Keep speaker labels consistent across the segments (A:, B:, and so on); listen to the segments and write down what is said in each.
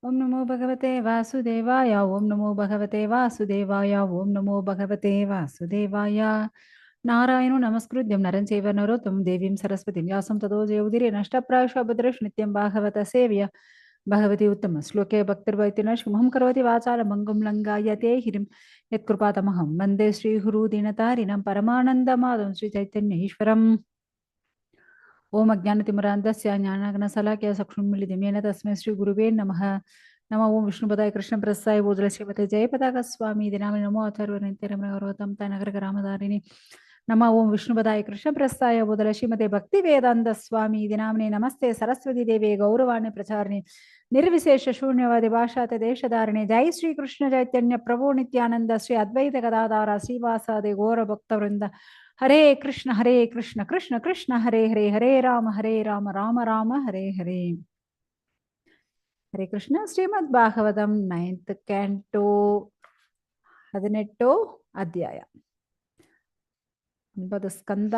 A: ಓಂ ನಮೋ ಭಗವತೆ ವಾಸುದೇವಾಯ ಓಂ ನಮೋ ಭಗವತೆ ವಾಸುದೇವಾಯ ಓಂ ನಮೋ ಭಗವತೆ ವಾಸುದೇವಾಯ ನಾರಾಯಣೋ ನಮಸ್ಕೃತ್ಯಂ ನರಂ ಚೈವ ನರೋತ್ತಮಂ ದೇವೀಂ ಸರಸ್ವತಿಂ ವ್ಯಾಸಂ ತತೋ ಜಯೌದಿರೇ ನಷ್ಟಪ್ರಾಯಶಃ ಭದ್ರೇಷು ನಿತ್ಯಂ ಭಾಗವತ ಸೇವ್ಯ ಭಗವತಿ ಉತ್ತಮ ಶ್ಲೋಕೆ ಭಕ್ತಿರ್ವೈತಿನ ಶುಭಂ ಕರೋತಿ ವಾಚಾಲ ಮಂಗಂ ಲಂಗಾಯತೆ ಹಿರಿಂ ಯತ್ಕೃಪಾತಮಹಂ ವಂದೇ ಶ್ರೀಗುರು ದೀನತಾರಿಣಂ ಪರಮಾನಂದಮಾಧವಂ ಶ್ರೀ ಚೈತನ್ಯ ಈಶ್ವರಂ ಓಂ ಅಜ್ಞಾನತಿಮಿರಾಂಧಸ್ಯ ಜ್ಞಾನಾಗ್ನಶಲಾಕಯ ಚಕ್ಷುರುನ್ಮಿಲಿತಮೇನ ತಸ್ಮೈ ಶ್ರೀ ಗುರುವೇ ನಮಃ ನಮಃ ಓಂ ವಿಷ್ಣುಪದಾಯ ಕೃಷ್ಣಪ್ರಸ್ಥಾಯ ಭೂತಲೆ ಶ್ರೀಮತೆ ಜಯಪತಾಕ ಸ್ವಾಮಿ ದಿನಾಮಿ ನಮೋ ಅಥರ್ವರಂತಿರಮಣಗರ್ವತಂ ತಾನಗರ ಗ್ರಾಮಧಾರಿಣಿ ನಮಃ ಓಂ ವಿಷ್ಣುಪದಾಯ ಕೃಷ್ಣಪ್ರಸ್ಥಾಯ ಭೂತಲೆ ಶ್ರೀಮತೆ ಭಕ್ತಿ ವೇದಾಂತ ಸ್ವಾಮಿ ದಿನಾಮಿನಿ ನಮಸ್ತೆ ಸರಸ್ವತಿ ದೇವಿ ಗೌರವಾಣಿ ಪ್ರಚಾರಿಣಿ ನಿರ್ವಿಶೇಷ ಶೂನ್ಯವಾದಿ ಭಾಷಾತ ದೇಶಧಾರಣೆ ಜೈ ಶ್ರೀ ಕೃಷ್ಣ ಚೈತನ್ಯ ಪ್ರಭು ನಿತ್ಯಾನಂದ ಶ್ರೀ ಅದ್ವೈತ ಗದಾಧಾರ ಶ್ರೀವಾಸಾದಿ ಗೌರ ಭಕ್ತವೃಂದ ಹರೇ ಕೃಷ್ಣ ಕೃಷ್ಣ ಕೃಷ್ಣ ಹರೇ ಹರೇ ಹರೇ ರಾಮ ರಾಮ ರಾಮ ಹರೇ ಹರೇ ಹರೇ ಕೃಷ್ಣ ಶ್ರೀಮದ್ ಭಾಗವತಂ 9th ಕ್ಯಾಂಟೋ 18 ಅಧ್ಯಾಯ 9 ಸ್ಕಂದ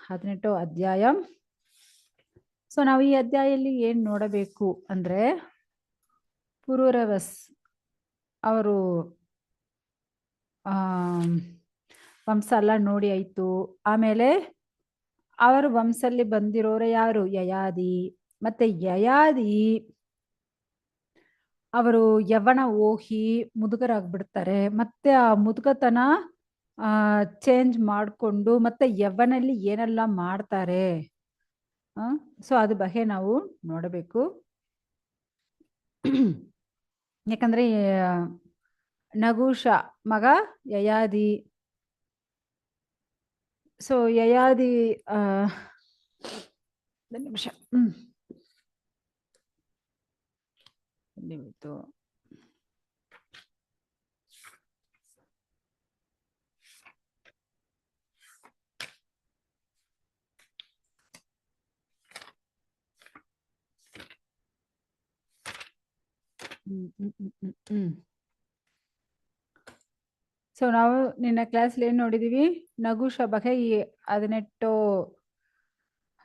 A: 18 ಅಧ್ಯಾಯ. ಸೊ ನಾವು ಈ ಅಧ್ಯಾಯದಲ್ಲಿ ಏನ್ ನೋಡಬೇಕು ಅಂದ್ರೆ ಪುರೂರವಸ್ ಅವರು ವಂಶ ಎಲ್ಲ ನೋಡಿ ಆಯ್ತು. ಆಮೇಲೆ ಅವರ ವಂಶಲ್ಲಿ ಬಂದಿರೋರು ಯಾರು? ಯಯಾದಿ. ಮತ್ತೆ ಯಯಾದಿ ಅವರು ಯವನ ಹೋಗಿ ಮುದುಕರಾಗ್ಬಿಡ್ತಾರೆ. ಮತ್ತೆ ಆ ಮುದುಕತನ ಚೇಂಜ್ ಮಾಡಿಕೊಂಡು ಮತ್ತೆ ಯವನಲ್ಲಿ ಏನೆಲ್ಲ ಮಾಡ್ತಾರೆ. ಸೊ ಅದ್ರ ಬಗ್ಗೆ ನಾವು ನೋಡಬೇಕು. ಯಾಕಂದ್ರೆ ನಗುಷ ಮಗ ಯಯಾದಿ. ಸೊ ಯಯಾದಿ ನಿಮಿಷ ಹೋಯ್ತು. ಸೊ ನಾವು ನಿನ್ನ ಕ್ಲಾಸ್ಲಿ ಏನ್ ನೋಡಿದೀವಿ? ನಗುಷ ಬಗ್ಗೆ ಈ 18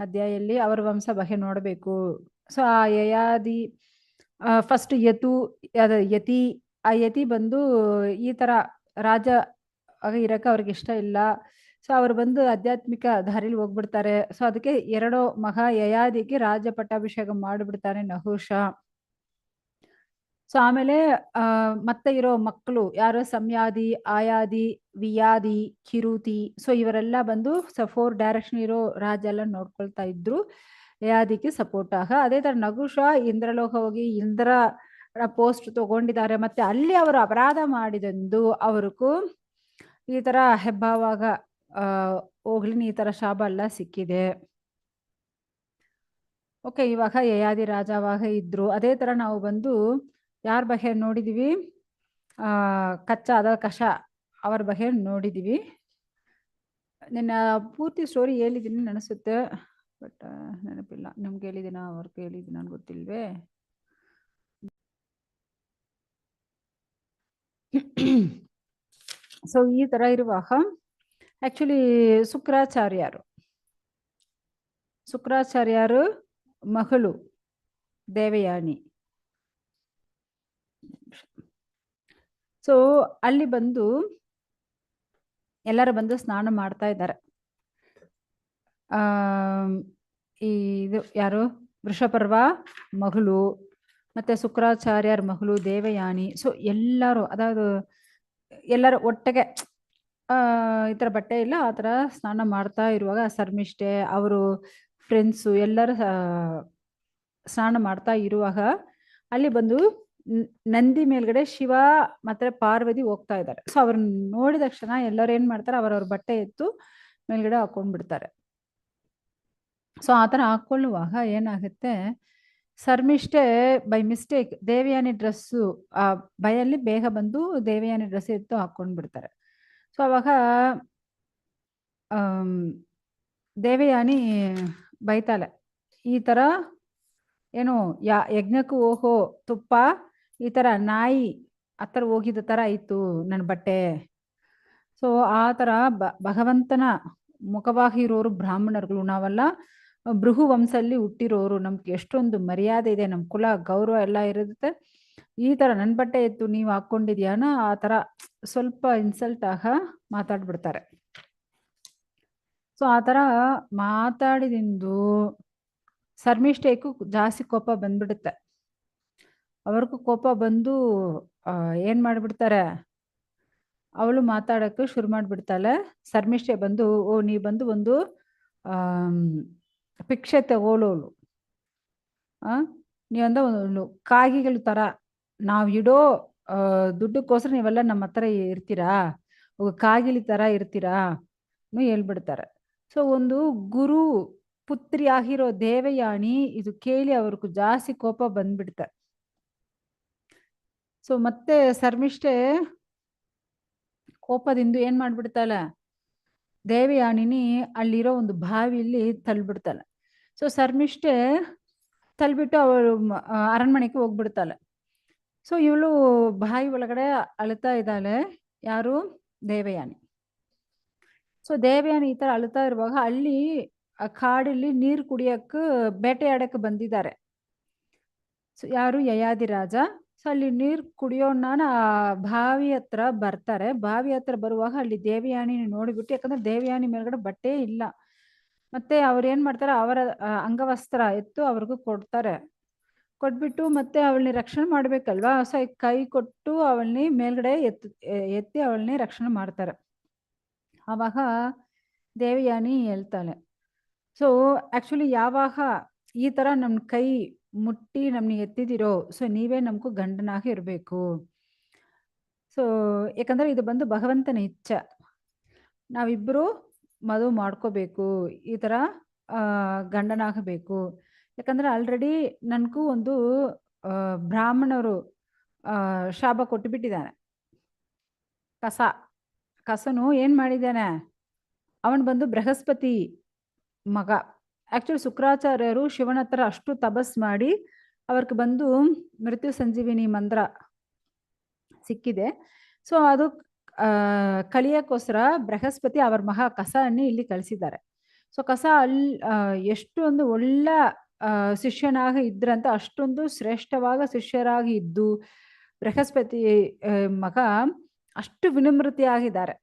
A: ಅಧ್ಯಾಯಲ್ಲಿ ಅವರ ವಂಶ ಬಗ್ಗೆ ನೋಡಬೇಕು. ಸೊ ಆ ಯಯಾದಿ ಫಸ್ಟ್ ಯತಿ. ಆ ಯತಿ ಬಂದು ಈ ತರ ರಾಜ ಆಗ ಇರಕ್ಕೆ ಅವ್ರಿಗೆ ಇಷ್ಟ ಇಲ್ಲ. ಸೊ ಅವ್ರು ಬಂದು ಆಧ್ಯಾತ್ಮಿಕ ದಾರಿಲಿ ಹೋಗ್ಬಿಡ್ತಾರೆ. ಸೊ ಅದಕ್ಕೆ 2 ಮಗ ಯಯಾದಿಗೆ ರಾಜ ಪಟ್ಟಾಭಿಷೇಕ ಮಾಡಿಬಿಡ್ತಾನೆ ನಹುಷ. ಸೊ ಆಮೇಲೆ ಮತ್ತೆ ಇರೋ ಮಕ್ಕಳು ಯಾರು? ಸಂಯಾದಿ, ಆಯಾದಿ, ವಿಯಾದಿ, ಕಿರುತಿ. ಸೊ ಇವರೆಲ್ಲ ಬಂದು 4 ಡೈರೆಕ್ಷನ್ ಇರೋ ರಾಜ ಎಲ್ಲ ನೋಡ್ಕೊಳ್ತಾ ಇದ್ರು ಯಯಾದಿಗೆ ಸಪೋರ್ಟ್ ಆಗ. ಅದೇ ತರ ನಗುಷ ಇಂದ್ರಲೋಕ ಹೋಗಿ ಇಂದ್ರ ಪೋಸ್ಟ್ ತಗೊಂಡಿದ್ದಾರೆ. ಮತ್ತೆ ಅಲ್ಲಿ ಅವರು ಅಪರಾಧ ಮಾಡಿದಂದು ಅವ್ರಿಗೂ ಈ ತರ ಹೆಬ್ಬಾವಾಗ ಹೋಗ್ಲಿ ಈ ತರ ಶಾಪ ಎಲ್ಲ ಸಿಕ್ಕಿದೆ. ಓಕೆ, ಇವಾಗ ಯಯಾದಿ ರಾಜವಾಗ ಇದ್ರು. ಅದೇ ತರ ನಾವು ಬಂದು ಯಾರ ಬಗ್ಗೆ ನೋಡಿದೀವಿ? ಕಶ ಅವರ ಬಗ್ಗೆ ನೋಡಿದೀವಿ. ನಿನ್ನ ಪೂರ್ತಿ ಸ್ಟೋರಿ ಹೇಳಿದ್ದೀನಿ ನೆನಸುತ್ತೆ, ಬಟ್ ನೆನಪಿಲ್ಲ. ನಿಮ್ಗೆ ಹೇಳಿದಿನ ಅವ್ರಿಗೆ ಹೇಳಿದಿನ ನನ್ಗೆ ಗೊತ್ತಿಲ್ವೇ? ಸೊ ಈ ತರ ಇರುವಾಗ ಆಕ್ಚುಲಿ ಶುಕ್ರಾಚಾರ್ಯರು ಮಗಳು ದೇವಯಾನಿ. ಸೊ ಅಲ್ಲಿ ಬಂದು ಎಲ್ಲರೂ ಬಂದು ಸ್ನಾನ ಮಾಡ್ತಾ ಇದ್ದಾರೆ. ಇದು ಯಾರು? ವೃಷಪರ್ವ ಮಗಳು ಮತ್ತೆ ಶುಕ್ರಾಚಾರ್ಯರ ಮಗಳು ದೇವಯಾನಿ. ಸೊ ಎಲ್ಲರೂ ಎಲ್ಲರೂ ಒಟ್ಟಿಗೆ ಈ ತರ ಬಟ್ಟೆ ಇಲ್ಲ ಆ ತರ ಸ್ನಾನ ಮಾಡ್ತಾ ಇರುವಾಗ ಶರ್ಮಿಷ್ಠೆ ಅವರು ಫ್ರೆಂಡ್ಸು ಎಲ್ಲರೂ ಸ್ನಾನ ಮಾಡ್ತಾ ಇರುವಾಗ ಅಲ್ಲಿ ಬಂದು ನಂದಿ ಮೇಲ್ಗಡೆ ಶಿವ ಮತ್ತೆ ಪಾರ್ವತಿ ಹೋಗ್ತಾ ಇದ್ದಾರೆ. ಸೊ ಅವ್ರನ್ನ ನೋಡಿದ ತಕ್ಷಣ ಎಲ್ಲರೂ ಏನ್ ಮಾಡ್ತಾರೆ? ಅವ್ರವ್ರ ಬಟ್ಟೆ ಎತ್ತು ಮೇಲ್ಗಡೆ ಹಾಕೊಂಡ್ಬಿಡ್ತಾರೆ. ಸೊ ಆತರ ಹಾಕೊಳ್ಳುವಾಗ ಏನಾಗುತ್ತೆ? Sharmishtha by mistake Devayani dress ಆ ಬಯಲ್ಲಿ ಬೇಗ ಬಂದು ದೇವಯಾನಿ ಡ್ರೆಸ್ ಎತ್ತು ಹಾಕೊಂಡ್ಬಿಡ್ತಾರೆ. ಸೊ ಅವಾಗ ದೇವಯಾನಿ ಬೈತಾಳೆ, ಈ ತರ ಏನು ಯಜ್ಞಕ್ಕೂ ಹೋಗೋ ತುಪ್ಪ ಈ ತರ ನಾಯಿ ಹತ್ರ ಹೋಗಿದ ತರ ಆಯ್ತು ನನ್ನ ಬಟ್ಟೆ. ಸೊ ಆ ತರ ಭಗವಂತನ ಮುಖವಾಗಿ ಇರೋರು ಬ್ರಾಹ್ಮಣರುಗಳು ನಾವೆಲ್ಲ ಭೃಗು ವಂಶಲ್ಲಿ ಹುಟ್ಟಿರೋರು. ನಮ್ಗೆ ಎಷ್ಟೊಂದು ಮರ್ಯಾದೆ ಇದೆ, ನಮ್ ಕುಲ ಗೌರವ ಎಲ್ಲ ಇರುತ್ತೆ. ಈ ತರ ನನ್ನ ಬಟ್ಟೆ ಎತ್ತು ನೀವು ಹಾಕೊಂಡಿದ್ಯಾನ ಆ ತರ ಸ್ವಲ್ಪ ಇನ್ಸಲ್ಟ್ ಮಾತಾಡ್ಬಿಡ್ತಾರೆ. ಸೊ ಆ ತರ ಮಾತಾಡಿದಿಂದು ಶರ್ಮಿಷ್ಠೆಗೂ ಜಾಸ್ತಿ ಕೋಪ ಬಂದ್ಬಿಡುತ್ತೆ. ಅವ್ರಿಗೂ ಕೋಪ ಬಂದು ಏನ್ ಮಾಡ್ಬಿಡ್ತಾರೆ, ಅವಳು ಮಾತಾಡಕ್ಕೆ ಶುರು ಮಾಡ್ಬಿಡ್ತಾಳೆ. ಶರ್ಮಿಷ್ಠೆ ಬಂದು ನೀ ಬಂದು ಒಂದು ಭಿಕ್ಷೆ ತಗೊಳ್ಳೋಳು, ನೀವಂದ ಒಂದು ಕಾಗಿಗಳು ತರ ನಾವ್ ಇಡೋ ದುಡ್ಡಕ್ಕೋಸ್ಕರ ನೀವೆಲ್ಲ ನಮ್ಮ ಹತ್ರ ಇರ್ತೀರಾ, ಕಾಗಿಲಿ ತರ ಇರ್ತೀರಾ ಹೇಳ್ಬಿಡ್ತಾರೆ. ಸೊ ಒಂದು ಗುರು ಪುತ್ರಿ ಆಗಿರೋ ದೇವಯಾನಿ ಇದು ಕೇಳಿ ಅವ್ರಿಗೂ ಜಾಸ್ತಿ ಕೋಪ ಬಂದ್ಬಿಡ್ತಾರೆ. ಸೊ ಮತ್ತೆ ಶರ್ಮಿಷ್ಠೆ ಕೋಪದಿಂದ ಏನ್ ಮಾಡ್ಬಿಡ್ತಾಳೆ, ದೇವಯಾನಿನಿ ಅಲ್ಲಿರೋ ಒಂದು ಬಾವಿಯಲ್ಲಿ ತಳ್ಬಿಡ್ತಾಳೆ. ಸೊ ಶರ್ಮಿಷ್ಠೆ ತಳ್ಬಿಟ್ಟು ಅವಳು ಅರಣ್ಮನೆಗೆ ಹೋಗ್ಬಿಡ್ತಾಳೆ. ಸೊ ಇವಳು ಬಾಯಿ ಒಳಗಡೆ ಅಳ್ತಾ ಇದ್ದಾಳೆ. ಯಾರು? ದೇವಯಾನಿ. ಸೊ ದೇವಯಾನಿ ಈ ತರ ಅಳ್ತಾ ಇರುವಾಗ ಅಲ್ಲಿ ಕಾಡಲ್ಲಿ ನೀರು ಕುಡಿಯಕ್ಕೆ ಬೇಟೆಯಾಡಕ್ಕೆ ಬಂದಿದ್ದಾರೆ. ಸೊ ಯಾರು? ಯಯಾತಿ ರಾಜ. ಸೊ ಅಲ್ಲಿ ನೀರು ಕುಡಿಯೋಣ ಬಾವಿ ಹತ್ರ ಬರ್ತಾರೆ. ಬಾವಿ ಹತ್ರ ಬರುವಾಗ ಅಲ್ಲಿ ದೇವಯಾನಿ ನೋಡಿಬಿಟ್ಟು, ಯಾಕಂದ್ರೆ ದೇವಯಾನಿ ಮೇಲ್ಗಡೆ ಬಟ್ಟೆ ಇಲ್ಲ, ಮತ್ತೆ ಅವ್ರು ಏನ್ ಮಾಡ್ತಾರೆ, ಅವರ ಅಂಗವಸ್ತ್ರ ಎತ್ತು ಅವ್ರಿಗೂ ಕೊಡ್ತಾರೆ. ಕೊಟ್ಬಿಟ್ಟು ಮತ್ತೆ ಅವಳನ್ನ ರಕ್ಷಣೆ ಮಾಡ್ಬೇಕಲ್ವಾ, ಸೊ ಕೈ ಕೊಟ್ಟು ಅವಳನ್ನ ಮೇಲ್ಗಡೆ ಎತ್ತಿ ಅವಳನ್ನ ರಕ್ಷಣೆ ಮಾಡ್ತಾರೆ. ಆವಾಗ ದೇವಯಾನಿ ಹೇಳ್ತಾಳೆ, ಸೊ ಆಕ್ಚುಲಿ ಯಾವಾಗ ಈ ತರ ನಮ್ ಕೈ ಮುಟ್ಟಿ ನಮ್ನ ಎತ್ತಿದಿರೋ, ಸೊ ನೀವೇ ನಮ್ಗೂ ಗಂಡನಾಗಿ ಇರಬೇಕು. ಸೊ ಯಾಕಂದ್ರೆ ಇದು ಬಂದು ಭಗವಂತನ ಇಚ್ಛೆ, ನಾವಿಬ್ರು ಮದುವೆ ಮಾಡ್ಕೋಬೇಕು, ಈ ತರ ಗಂಡನಾಗಬೇಕು. ಯಾಕಂದ್ರೆ ಆಲ್ರೆಡಿ ನನ್ಗೂ ಒಂದು ಬ್ರಾಹ್ಮಣರು ಶಾಪ ಕೊಟ್ಟು ಬಿಟ್ಟಿದ್ದಾನೆ. ಕಸನು ಏನ್ ಮಾಡಿದ್ದಾನೆ, ಅವನು ಬಂದು ಬೃಹಸ್ಪತಿ ಮಗ. ಆಕ್ಚುಲಿ ಶುಕ್ರಾಚಾರ್ಯರು ಶಿವನ ಹತ್ರ ಅಷ್ಟು ತಪಸ್ ಮಾಡಿ ಅವ್ರಿಗೆ ಬಂದು ಮೃತ್ಯು ಸಂಜೀವಿನಿ ಮಂತ್ರ ಸಿಕ್ಕಿದೆ. ಸೊ ಅದು ಕಲಿಯಕ್ಕೋಸ್ಕರ ಬೃಹಸ್ಪತಿ ಅವರ ಮಗ ಕಸನ್ನು ಇಲ್ಲಿ ಕಳಿಸಿದ್ದಾರೆ. ಸೊ ಕಸ ಎಷ್ಟೊಂದು ಒಳ್ಳೆ ಶಿಷ್ಯನಾಗಿ ಇದ್ರಂತ, ಅಷ್ಟೊಂದು ಶ್ರೇಷ್ಠವಾದ ಶಿಷ್ಯರಾಗಿ ಇದ್ದು ಬೃಹಸ್ಪತಿ ಮಗ ಅಷ್ಟು ವಿನಮ್ರತೆಯಾಗಿದ್ದಾರೆ.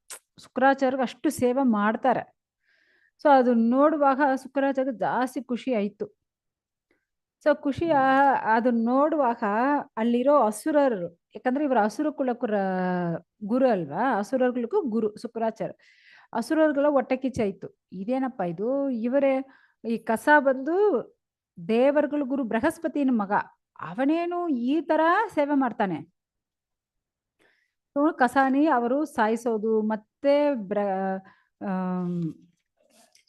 A: ಶುಕ್ರಾಚಾರ್ಯಗೆ ಅಷ್ಟು ಸೇವೆ ಮಾಡ್ತಾರೆ. ಸೊ ಅದು ನೋಡುವಾಗ ಶುಕ್ರಾಚಾರ್ಯ ಜಾಸ್ತಿ ಖುಷಿ ಆಯ್ತು. ಸೊ ಖುಷಿ ಅದನ್ನ ನೋಡುವಾಗ ಅಲ್ಲಿರೋ ಅಸುರರು, ಯಾಕಂದ್ರೆ ಇವರು ಅಸುರ ಕುಲಕ್ಕೂ ಗುರು ಅಲ್ವಾ, ಅಸುರ ಕುಲಕ್ಕೂ ಗುರು ಶುಕ್ರಾಚಾರ್ಯ. ಅಸುರರ್ಗಳ ಹೊಟ್ಟೆ ಕಿಚ್ಚಾಯ್ತು, ಇದೇನಪ್ಪ ಇದು, ಇವರೇ ಈ ಕಸ ಬಂದು ದೇವರುಗಳ ಗುರು ಬೃಹಸ್ಪತಿನ ಮಗ, ಅವನೇನು ಈ ತರ ಸೇವೆ ಮಾಡ್ತಾನೆ. ಕಸಾನಿ ಅವರು ಸಾಯಿಸೋದು, ಮತ್ತೆ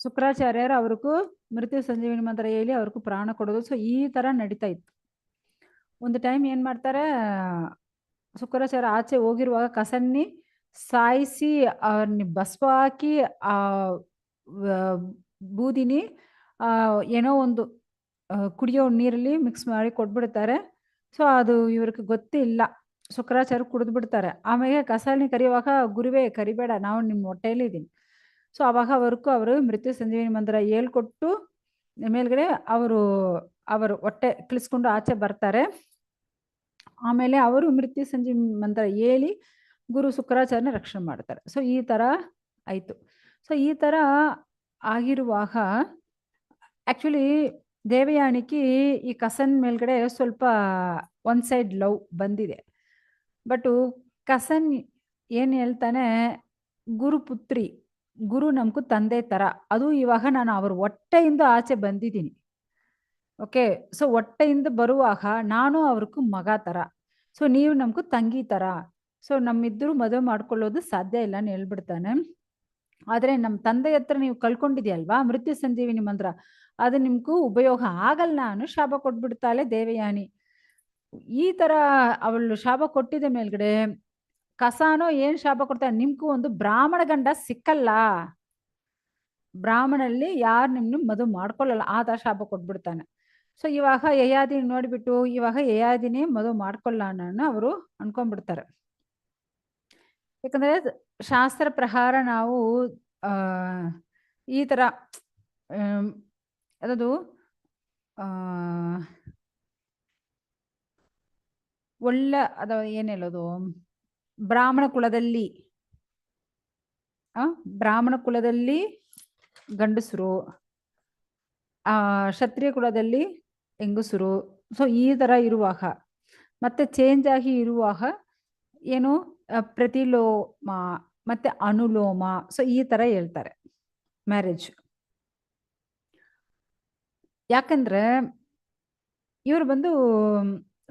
A: ಶುಕ್ರಾಚಾರ್ಯರು ಅವ್ರಿಗೂ ಮೃತ್ಯು ಸಂಜೀವಿನಿ ಮಂತ್ರ ಹೇಳಿ ಅವ್ರಿಗೂ ಪ್ರಾಣ ಕೊಡೋದು. ಸೊ ಈ ತರ ನಡೀತಾ ಇತ್ತು. ಒಂದು ಟೈಮ್ ಏನ್ ಮಾಡ್ತಾರೆ, ಶುಕ್ರಾಚಾರ್ಯ ಆಚೆ ಹೋಗಿರುವಾಗ ಕಸನ್ನಿ ಸಾಯಿಸಿ ಅವ್ರನ್ನ ಭಸ್ಮ ಹಾಕಿ ಆ ಬೂದಿನಿ ಏನೋ ಒಂದು ಕುಡಿಯೋ ನೀರಲ್ಲಿ ಮಿಕ್ಸ್ ಮಾಡಿ ಕೊಟ್ಬಿಡ್ತಾರೆ. ಸೊ ಅದು ಇವ್ರಿಗೆ ಗೊತ್ತಿಲ್ಲ, ಶುಕ್ರಾಚಾರ್ಯ ಕುಡಿದು ಬಿಡ್ತಾರೆ. ಆಮೇಲೆ ಕಸಾಲಿನಿ ಕರಿಯುವಾಗ, ಗುರುವೇ ಕರಿಬೇಡ, ನಾವು ನಿಮ್ಮ ಹೊಟ್ಟೆಯಲ್ಲಿ ಇದ್ದೀನಿ. ಸೊ ಅವಾಗ ಅವರು ಮೃತ್ಯು ಸಂಜೀವಿನಿ ಮಂತ್ರ ಹೇಳ್ಕೊಟ್ಟು ಮೇಲ್ಗಡೆ ಅವರು ಹೊಟ್ಟೆ ಕಿಳಿಸ್ಕೊಂಡು ಆಚೆ ಬರ್ತಾರೆ. ಆಮೇಲೆ ಅವರು ಮೃತ್ಯು ಸಂಜೀವಿನಿ ಮಂತ್ರ ಹೇಳಿ ಗುರು ಶುಕ್ರಾಚಾರ್ಯನ ರಕ್ಷಣೆ ಮಾಡ್ತಾರೆ. ಸೊ ಈ ತರ ಆಯ್ತು. ಸೊ ಈ ತರ ಆಗಿರುವಾಗ ಆಕ್ಚುಲಿ ದೇವಯಾನಿಗೆ ಈ ಕಸನ್ ಮೇಲ್ಗಡೆ ಸ್ವಲ್ಪ ಒನ್ ಸೈಡ್ ಲವ್ ಬಂದಿದೆ. ಬಟ್ ಕಸನ್ ಏನ್ ಹೇಳ್ತಾನೆ, ಗುರುಪುತ್ರಿ, ಗುರು ನಮ್ಗೂ ತಂದೆ ತರ, ಅದು ಇವಾಗ ನಾನು ಅವ್ರ ಹೊಟ್ಟೆಯಿಂದ ಆಚೆ ಬಂದಿದ್ದೀನಿ. ಓಕೆ, ಸೊ ಹೊಟ್ಟೆಯಿಂದ ಬರುವಾಗ ನಾನು ಅವ್ರಿಗೂ ಮಗ ತರ, ಸೊ ನೀವು ನಮ್ಗೂ ತಂಗಿ ತರ, ಸೊ ನಮ್ಮಿದ್ರು ಮದುವೆ ಮಾಡ್ಕೊಳ್ಳೋದು ಸಾಧ್ಯ ಇಲ್ಲ ಅಂತ ಹೇಳ್ಬಿಡ್ತಾನೆ. ಆದ್ರೆ ನಮ್ಮ ತಂದೆ ಹತ್ರ ನೀವು ಕಳ್ಕೊಂಡಿದ್ಯಲ್ವಾ ಮೃತ್ಯು ಸಂಜೀವಿನಿ ಮಂತ್ರ, ಅದು ನಿಮ್ಗೂ ಉಪಯೋಗ ಆಗಲ್ಲ ನಾನು ಶಾಪ ಕೊಟ್ಬಿಡ್ತಾಳೆ ದೇವಯಾನಿ. ಈ ತರ ಅವಳು ಶಾಪ ಕೊಟ್ಟಿದ ಮೇಲ್ಗಡೆ ಕಸಾನೋ ಏನ್ ಶಾಪ ಕೊಡ್ತಾಳೆ, ನಿಮ್ಗೂ ಒಂದು ಬ್ರಾಹ್ಮಣ ಗಂಡ ಸಿಕ್ಕಲ್ಲ, ಬ್ರಾಹ್ಮಣಲ್ಲಿ ಯಾರು ನಿಮ್ನ ಮದುವೆ ಮಾಡ್ಕೊಳ್ಳಲ್ಲ, ಆ ತರ ಶಾಪ ಕೊಟ್ಬಿಡ್ತಾನೆ. ಸೊ ಇವಾಗ ಯಯಾದಿ ನೋಡ್ಬಿಟ್ಟು ಇವಾಗ ಯಯಾದಿನೇ ಮದುವೆ ಮಾಡ್ಕೊಳ್ಳ ಅನ್ನೋ ಅವರು ಅನ್ಕೊಂಡ್ಬಿಡ್ತಾರೆ. ಯಾಕಂದ್ರೆ ಶಾಸ್ತ್ರ ಪ್ರಕಾರ ನಾವು ಈ ತರ ಅದು ಒಳ್ಳೆ ಅದ ಏನ್ ಹೇಳೋದು, ಬ್ರಾಹ್ಮಣ ಕುಲದಲ್ಲಿ ಬ್ರಾಹ್ಮಣ ಕುಲದಲ್ಲಿ ಗಂಡಸರು, ಕ್ಷತ್ರಿಯ ಕುಲದಲ್ಲಿ ಹೆಂಗಸರು. ಸೊ ಈ ತರ ಇರುವಾಗ ಮತ್ತೆ ಚೇಂಜ್ ಆಗಿ ಇರುವಾಗ ಏನು ಪ್ರತಿಲೋಮ ಮತ್ತೆ ಅನುಲೋಮ, ಸೊ ಈ ತರ ಹೇಳ್ತಾರೆ ಮ್ಯಾರೇಜ್. ಯಾಕಂದ್ರೆ ಇವರು ಬಂದು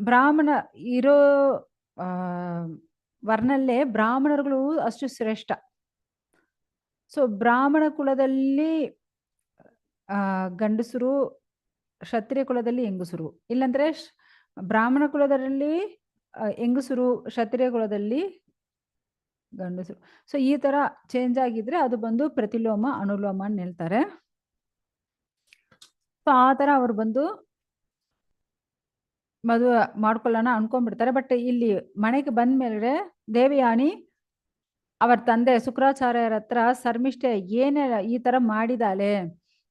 A: ಬ್ರಾಹ್ಮಣ ಇರೋ ವರ್ಣಲ್ಲೇ ಬ್ರಾಹ್ಮಣರುಗಳು ಅಷ್ಟು ಶ್ರೇಷ್ಠ. ಸೊ ಬ್ರಾಹ್ಮಣ ಕುಲದಲ್ಲಿ ಗಂಡಸರು, ಕ್ಷತ್ರಿಯ ಕುಲದಲ್ಲಿ ಹೆಂಗಸರು, ಇಲ್ಲಂದ್ರೆ ಬ್ರಾಹ್ಮಣ ಕುಲದಲ್ಲಿ ಹೆಂಗಸರು, ಕ್ಷತ್ರಿಯ ಕುಲದಲ್ಲಿ ಗಂಡಸರು. ಸೊ ಈ ತರ ಚೇಂಜ್ ಆಗಿದ್ರೆ ಅದು ಬಂದು ಪ್ರತಿಲೋಮ ಅನುಲೋಮ ಅಂತ ಹೇಳ್ತಾರೆ. ಸೊ ಆ ತರ ಅವ್ರು ಬಂದು ಮದುವೆ ಮಾಡ್ಕೊಳ್ಳೋಣ ಅನ್ಕೊಂಡ್ಬಿಡ್ತಾರೆ. ಬಟ್ ಇಲ್ಲಿ ಮನೆಗೆ ಬಂದ್ಮೇಲೆ ದೇವಯಾನಿ ಅವರ ತಂದೆ ಶುಕ್ರಾಚಾರ್ಯರ ಹತ್ರ ಶರ್ಮಿಷ್ಠೆ ಏನೇ ಈ ತರ ಮಾಡಿದಾಳೆ,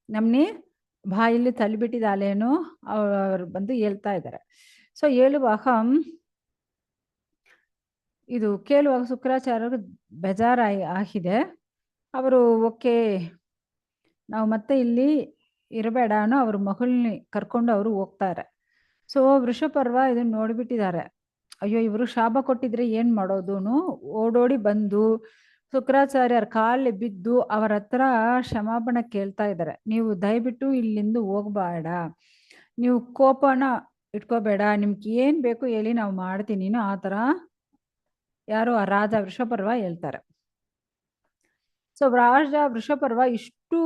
A: ನಮ್ನಿ ಬಾಯಲ್ಲಿ ತಳ್ಳಿಬಿಟ್ಟಿದ್ದಾಳೇನು ಅವ್ರು ಬಂದು ಹೇಳ್ತಾ ಇದ್ದಾರೆ. ಸೊ ಹೇಳುವಾಗ ಇದು ಕೇಳುವಾಗ ಶುಕ್ರಾಚಾರ್ಯರು ಬೇಜಾರಾಗಿದೆ. ಅವರು ಓಕೆ ನಾವು ಮತ್ತೆ ಇಲ್ಲಿ ಇರಬೇಡ ಅನ್ನೋ ಅವ್ರ ಮಗಳನ್ನ ಕರ್ಕೊಂಡು ಅವರು ಹೋಗ್ತಾರೆ. ಸೊ ವೃಷಪರ್ವ ಇದನ್ನ ನೋಡ್ಬಿಟ್ಟಿದ್ದಾರೆ. ಅಯ್ಯೋ ಇವರು ಶಾಪ ಕೊಟ್ಟಿದ್ರೆ ಏನ್ ಮಾಡೋದು, ಓಡೋಡಿ ಬಂದು ಶುಕ್ರಾಚಾರ್ಯರ ಕಾಲಿಗೆ ಬಿದ್ದು ಅವರ ಹತ್ರ ಕ್ಷಮಾಪಣೆ ಕೇಳ್ತಾ ಇದ್ದಾರೆ. ನೀವು ದಯವಿಟ್ಟು ಇಲ್ಲಿಂದ ಹೋಗ್ಬೇಡ, ನೀವು ಕೋಪನ ಇಟ್ಕೋಬೇಡ, ನಿಮ್ಗೆ ಏನ್ ಬೇಕು ಹೇಳಿ ನಾವು ಮಾಡ್ತೀನಿ ಆ ತರ ಯಾರು ಆ ರಾಜ ವೃಷಪರ್ವ ಹೇಳ್ತಾರೆ. ಸೊ ರಾಜ ವೃಷಪರ್ವ ಇಷ್ಟು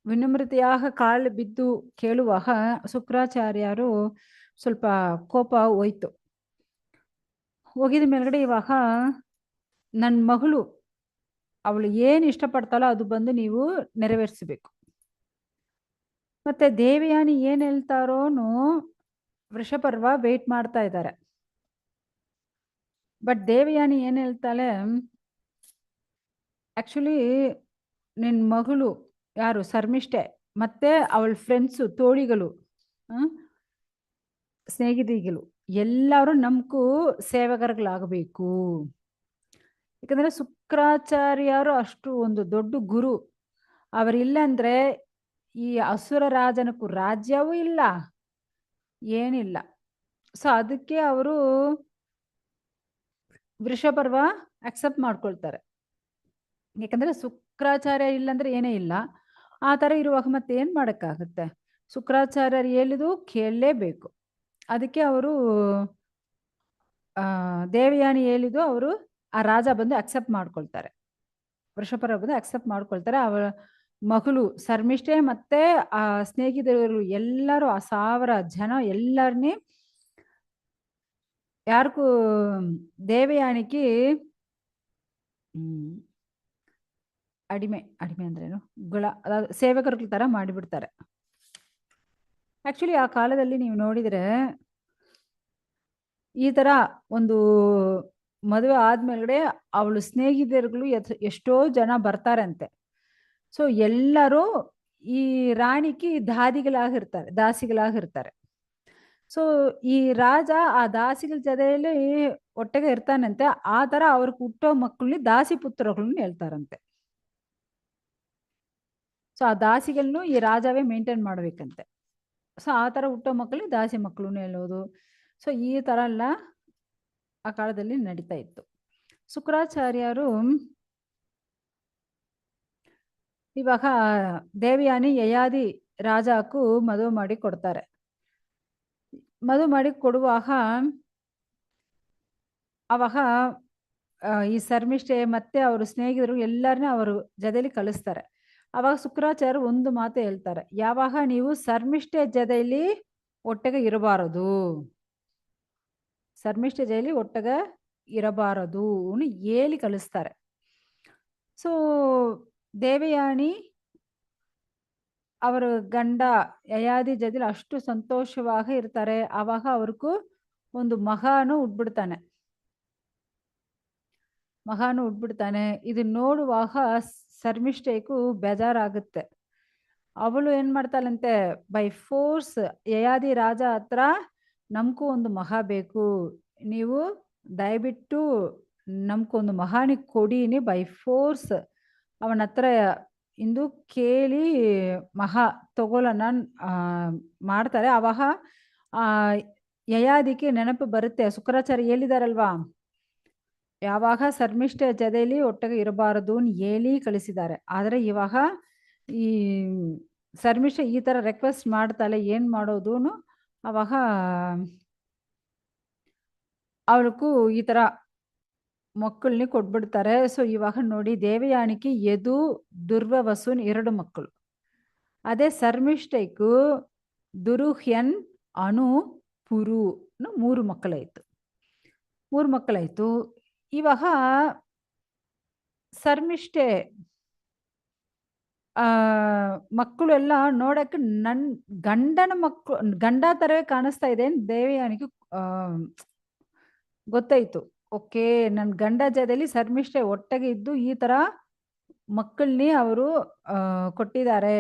A: ವಿನಮ್ರತೆಯಾಗ ಕಾಲು ಬಿದ್ದು ಕೇಳುವಾಗ ಶುಕ್ರಾಚಾರ್ಯರು ಸ್ವಲ್ಪ ಕೋಪ ಹೋಯ್ತು. ಹೋಗಿದ ಮೇಲ್ಗಡೆ ಇವಾಗ ನನ್ನ ಮಗಳು ಅವಳು ಏನು ಇಷ್ಟಪಡ್ತಾಳೋ ಅದು ಬಂದು ನೀವು ನೆರವೇರಿಸಬೇಕು. ಮತ್ತೆ ದೇವಯಾನಿ ಏನ್ ಹೇಳ್ತಾರೋನು ವೃಷಪರ್ವ ವೇಟ್ ಮಾಡ್ತಾ ಇದ್ದಾರೆ. ಬಟ್ ದೇವಯಾನಿ ಏನ್ ಹೇಳ್ತಾಳೆ, ಆಕ್ಚುಲಿ ನಿನ್ ಮಗಳು ಯಾರು ಶರ್ಮಿಷ್ಠೆ ಮತ್ತೆ ಅವಳ ಫ್ರೆಂಡ್ಸು, ತೋಳಿಗಳು, ಸ್ನೇಹಿತರಿಗಳು ಎಲ್ಲರೂ ನಮ್ಗೂ ಸೇವಕರುಗಳಾಗಬೇಕು. ಯಾಕಂದ್ರೆ ಶುಕ್ರಾಚಾರ್ಯರು ಅಷ್ಟು ಒಂದು ದೊಡ್ಡ ಗುರು, ಅವರಿಲ್ಲ ಅಂದ್ರೆ ಈ ಅಸುರ ರಾಜನಕ್ಕೂ ರಾಜ್ಯವೂ ಇಲ್ಲ, ಏನಿಲ್ಲ. ಸೊ ಅದಕ್ಕೆ ಅವರು ವೃಷಪರ್ವ ಅಕ್ಸೆಪ್ಟ್ ಮಾಡ್ಕೊಳ್ತಾರೆ. ಯಾಕಂದ್ರೆ ಶುಕ್ರಾಚಾರ್ಯ ಇಲ್ಲಂದ್ರೆ ಏನೇ ಇಲ್ಲ. ಆ ತರ ಇರುವಾಗ ಮತ್ತೆ ಏನ್ ಮಾಡಕ್ಕಾಗತ್ತೆ, ಶುಕ್ರಾಚಾರ್ಯರು ಹೇಳಿದು ಕೇಳಲೇಬೇಕು. ಅದಕ್ಕೆ ಅವರು ದೇವಯಾನಿ ಹೇಳಿದ್ದು ಅವರು ಆ ರಾಜ ಬಂದು ಅಕ್ಸೆಪ್ಟ್ ಮಾಡ್ಕೊಳ್ತಾರೆ, ವೃಷಪರ್ವ ಬಂದು ಅಕ್ಸೆಪ್ಟ್ ಮಾಡ್ಕೊಳ್ತಾರೆ. ಅವರ ಮಗಳು ಶರ್ಮಿಷ್ಠೆ ಮತ್ತೆ ಆ ಸ್ನೇಹಿತರು ಎಲ್ಲರೂ ಆ 1000 ಜನ ಎಲ್ಲರನ್ನೇ ಯಾರಿಗೂ ದೇವಯಾನಿಗೆ ಅಡಿಮೆ ಅಂದ್ರೇನು ಗುಳ ಅದಾದ ಸೇವಕರ ತರ ಮಾಡಿಬಿಡ್ತಾರೆ. ಆಕ್ಚುಲಿ ಆ ಕಾಲದಲ್ಲಿ ನೀವು ನೋಡಿದ್ರೆ ಈ ತರ ಒಂದು ಮದುವೆ ಆದ್ಮೇಲೆ ಅವಳು ಸ್ನೇಹಿತರುಗಳು ಎಷ್ಟೋ ಜನ ಬರ್ತಾರಂತೆ. ಸೊ ಎಲ್ಲರೂ ಈ ರಾಣಿಗೆ ದಾಸಿಗಳಾಗಿರ್ತಾರೆ. ಸೊ ಈ ರಾಜ ಆ ದಾಸಿಗಳ ಜೊತೆಯಲ್ಲಿ ಒಟ್ಟಿಗೆ ಇರ್ತಾನಂತೆ. ಆ ತರ ಅವ್ರಿಗೆ ಹುಟ್ಟೋ ಮಕ್ಕಳನ್ನ ದಾಸಿ ಪುತ್ರಗಳನ್ನ ಹೇಳ್ತಾರಂತೆ. ಸೊ ಆ ದಾಸಿಗಳನ್ನು ಈ ರಾಜವೇ ಮೇಂಟೈನ್ ಮಾಡ್ಬೇಕಂತೆ. ಸೊ ಆ ತರ ಹುಟ್ಟೋ ಮಕ್ಕಳು ದಾಸಿ ಮಕ್ಕಳು ಹೇಳೋದು. ಸೊ ಈ ತರ ಎಲ್ಲ ಆ ಕಾಲದಲ್ಲಿ ನಡೀತಾ ಇತ್ತು. ಶುಕ್ರಾಚಾರ್ಯರು ಇವಾಗ ದೇವಯಾನಿ ಯಯಾದಿ ರಾಜಕ್ಕೂ ಮದುವೆ ಮಾಡಿ ಕೊಡ್ತಾರೆ. ಮದುವೆ ಮಾಡಿ ಕೊಡುವಾಗ ಅವಾಗ ಈ ಶರ್ಮಿಷ್ಠೆ ಮತ್ತೆ ಅವರು ಸ್ನೇಹಿತರು ಎಲ್ಲರನ್ನ ಅವರು ಜೊತೆಲಿ ಕಳಿಸ್ತಾರೆ. ಅವಾಗ ಶುಕ್ರಾಚಾರ್ಯರು ಒಂದು ಮಾತು ಹೇಳ್ತಾರೆ, ಯಾವಾಗ ನೀವು ಶರ್ಮಿಷ್ಠೆ ಜೊತೆಲಿ ಒಟ್ಟಿಗೆ ಇರಬಾರದು, ಶರ್ಮಿಷ್ಠೆ ಜೊತೆಲಿ ಒಟ್ಟಿಗೆ ಇರಬಾರದು ಹೇಳಿ ಕಳಿಸ್ತಾರೆ. ಸೊ ದೇವಯಾನಿ ಅವರ ಗಂಡ ಯಯಾದಿ ಜೊತೆಲಿ ಅಷ್ಟು ಸಂತೋಷವಾಗಿ ಇರ್ತಾರೆ. ಆವಾಗ ಅವ್ರಿಗೂ ಒಂದು ಮಗನು ಹುಟ್ಬಿಡ್ತಾನೆ. ಇದು ನೋಡುವಾಗ ಶರ್ಮಿಷ್ಠೆಗೂ ಬೇಜಾರಾಗುತ್ತೆ. ಅವಳು ಏನ್ ಮಾಡ್ತಾಳಂತೆ, ಬೈ ಫೋರ್ಸ್ ಯಯಾದಿ ರಾಜ ಹತ್ರ ನಮ್ಗೂ ಒಂದು ಮಗ ಬೇಕು, ನೀವು ದಯವಿಟ್ಟು ನಮ್ಗೊಂದು ಮಹಾನಿ ಕೊಡೀನಿ ಬೈ ಫೋರ್ಸ್ ಅವನ ಹತ್ರ ಇಂದು ಕೇಳಿ ಮಹಾ ತಗೊಳ್ಳೋಣ ಮಾಡ್ತಾರೆ. ಅವಾಗ ಆ ಯಯಾದಿಗೆ ನೆನಪು ಬರುತ್ತೆ, ಶುಕ್ರಾಚಾರ್ಯ ಹೇಳಿದಾರಲ್ವಾ, ಯಾವಾಗ ಶರ್ಮಿಷ್ಠೆ ಜೊತೆಯಲ್ಲಿ ಒಟ್ಟಿಗೆ ಇರಬಾರದು ಹೇಳಿ ಕಳಿಸಿದ್ದಾರೆ. ಆದರೆ ಇವಾಗ ಈ ಶರ್ಮಿಷ್ಠೆ ಈ ತರ ರಿಕ್ವೆಸ್ಟ್ ಮಾಡ್ತಾಳೆ, ಏನ್ ಮಾಡೋದು? ಅವಾಗ ಅವಳಕ್ಕೂ ಈ ತರ ಮಕ್ಕಳನ್ನ ಕೊಟ್ಬಿಡ್ತಾರೆ. ಸೊ ಇವಾಗ ನೋಡಿ, ದೇವಯಾನಿಗೆ ಯದು ದುರ್ವಸುನ್ 2 ಮಕ್ಕಳು. ಅದೇ ಶರ್ಮಿಷ್ಠೆಗೂ ದುರುಹ್ಯನ್ ಅನು ಪುರು 3 ಮಕ್ಕಳಾಯ್ತು. 3 ಮಕ್ಕಳಾಯ್ತು. ಇವಾಗ ಶರ್ಮಿಷ್ಠೆ ಮಕ್ಕಳು ಎಲ್ಲ ನೋಡಕ್ಕೆ ನನ್ ಗಂಡನ ಮಕ್ಕಳು ಗಂಡ ತರವೇ ಕಾಣಿಸ್ತಾ ಇದೆ ದೇವಯಾನಿಗೆ ಗೊತ್ತಾಯ್ತು. ಓಕೆ, ನನ್ನ ಗಂಡ ಜೊತೆಲಿ ಶರ್ಮಿಷ್ಠೆ ಒಟ್ಟಿಗೆ ಇದ್ದು ಈ ತರ ಮಕ್ಕಳನ್ನೇ ಅವರು ಕೊಟ್ಟಿದ್ದಾರೆ.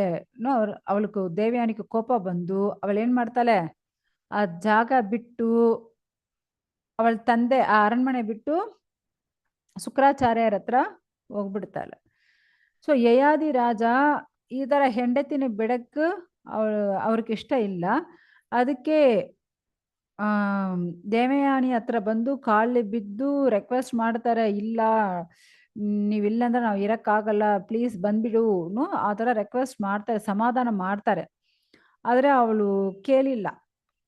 A: ಅವಳಿಗೆ ದೇವಯಾನಿಗೆ ಕೋಪ ಬಂದು ಅವಳೇನ್ ಮಾಡ್ತಾಳೆ, ಆ ಜಾಗ ಬಿಟ್ಟು ಅವಳ ತಂದೆ ಆ ಅರಣ್ಮನೆ ಬಿಟ್ಟು ಶುಕ್ರಾಚಾರ್ಯರ ಹತ್ರ ಹೋಗ್ಬಿಡ್ತಾಳೆ. ಸೊ ಯಯಾದಿ ರಾಜ ಈ ತರ ಹೆಂಡತಿನ ಬಿಡಕ್ಕೆ ಅವ್ರಿಗೆ ಇಷ್ಟ ಇಲ್ಲ. ಅದಕ್ಕೆ ದೇವಯಾನಿ ಹತ್ರ ಬಂದು ಕಾಲಿ ಬಿದ್ದು ರಿಕ್ವೆಸ್ಟ್ ಮಾಡ್ತಾರೆ, ಇಲ್ಲ ನೀವಿಲ್ಲ ಅಂದ್ರೆ ನಾವು ಇರಕ್ಕಾಗಲ್ಲ, ಪ್ಲೀಸ್ ಬಂದ್ಬಿಡು. ಆ ಥರ ರಿಕ್ವೆಸ್ಟ್ ಮಾಡ್ತಾರೆ, ಸಮಾಧಾನ ಮಾಡ್ತಾರೆ. ಆದರೆ ಅವಳು ಕೇಳಿಲ್ಲ.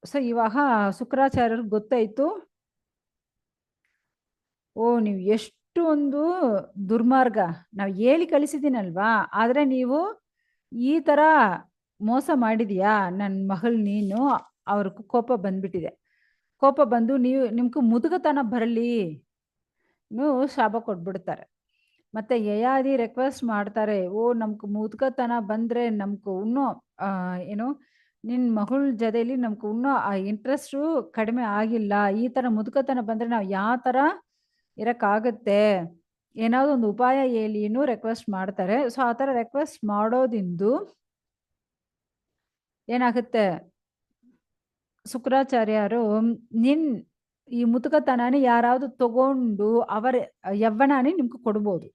A: ಸೊ ಇವಾಗ ಶುಕ್ರಾಚಾರ್ಯರಿಗೆ ಗೊತ್ತಾಯ್ತು, ಓ ನೀವು ಎಷ್ಟು ಒಂದು ದುರ್ಮಾರ್ಗ, ನಾವು ಹೇಳಿ ಕಳಿಸಿದ್ದೀನಲ್ವಾ, ಆದರೆ ನೀವು ಈ ಥರ ಮೋಸ ಮಾಡಿದ್ಯಾ ನನ್ನ ಮಗಳು ನೀನು. ಅವ್ರಿಗೆ ಕೋಪ ಬಂದ್ಬಿಟ್ಟಿದೆ. ಕೋಪ ಬಂದು ನಿಮ್ಗೆ ಮುದುಗತನ ಬರಲಿ ಶಾಪ ಕೊಟ್ಬಿಡ್ತಾರೆ. ಮತ್ತೆ ಯಯಾದಿ ರಿಕ್ವೆಸ್ಟ್ ಮಾಡ್ತಾರೆ, ಓ ನಮ್ಗೆ ಮುದುಗತನ ಬಂದ್ರೆ ನಮ್ಗೆ ಇನ್ನೂ ಏನು ನಿನ್ನ ಮಗಳ ಜೊತೆಲಿ ನಮ್ಗೆ ಇನ್ನೂ ಆ ಇಂಟ್ರೆಸ್ಟು ಕಡಿಮೆ ಆಗಿಲ್ಲ. ಈ ಥರ ಮುದುಕತನ ಬಂದರೆ ನಾವು ಯಾವ ಥರ ಇರೋಕ್ಕಾಗತ್ತೆ, ಏನಾದರೂ ಒಂದು ಉಪಾಯ ಹೇಳಿ ರಿಕ್ವೆಸ್ಟ್ ಮಾಡ್ತಾರೆ. ಸೊ ಆ ಥರ ರಿಕ್ವೆಸ್ಟ್ ಮಾಡೋದಿಂದು ಏನಾಗುತ್ತೆ, ಶುಕ್ರಾಚಾರ್ಯರು ಈ ಮುತುಕತನನೇ ಯಾರಾவது ತಗೊಂಡು ಅವರ ಯವ್ವನಾನೇ ನಿಮ್ಗೆ ಕೊಡ್ಬೋದು,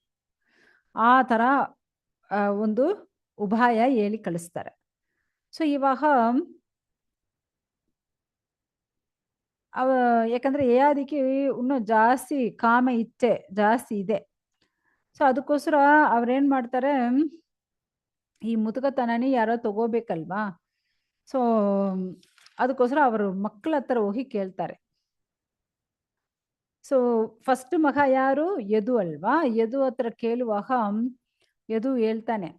A: ಆ ಥರ ಒಂದು ಉಪಾಯ ಹೇಳಿ ಕಳಿಸ್ತಾರೆ. ಸೊ ಇವಾಗ ಯಾಕಂದ್ರೆ ಯಯಾದಿಗೆ ಇನ್ನೂ ಜಾಸ್ತಿ ಕಾಮ ಇಚ್ಛೆ ಜಾಸ್ತಿ ಇದೆ. ಸೊ ಅದಕ್ಕೋಸ್ಕರ ಅವ್ರೇನ್ ಮಾಡ್ತಾರೆ, ಈ ಮುತುಕತನನೇ ಯಾರೋ ತಗೋಬೇಕಲ್ವಾ. ಸೊ ಅದಕ್ಕೋಸ್ಕರ ಅವರು ಮಕ್ಕಳ ಹತ್ರ ಹೋಗಿ ಕೇಳ್ತಾರೆ. ಸೊ ಫಸ್ಟ್ ಮಗ ಯಾರು, ಯದು ಅಲ್ವಾ. ಯದು ಹತ್ರ ಕೇಳುವಾಗ ಯದು ಹೇಳ್ತಾನೆ,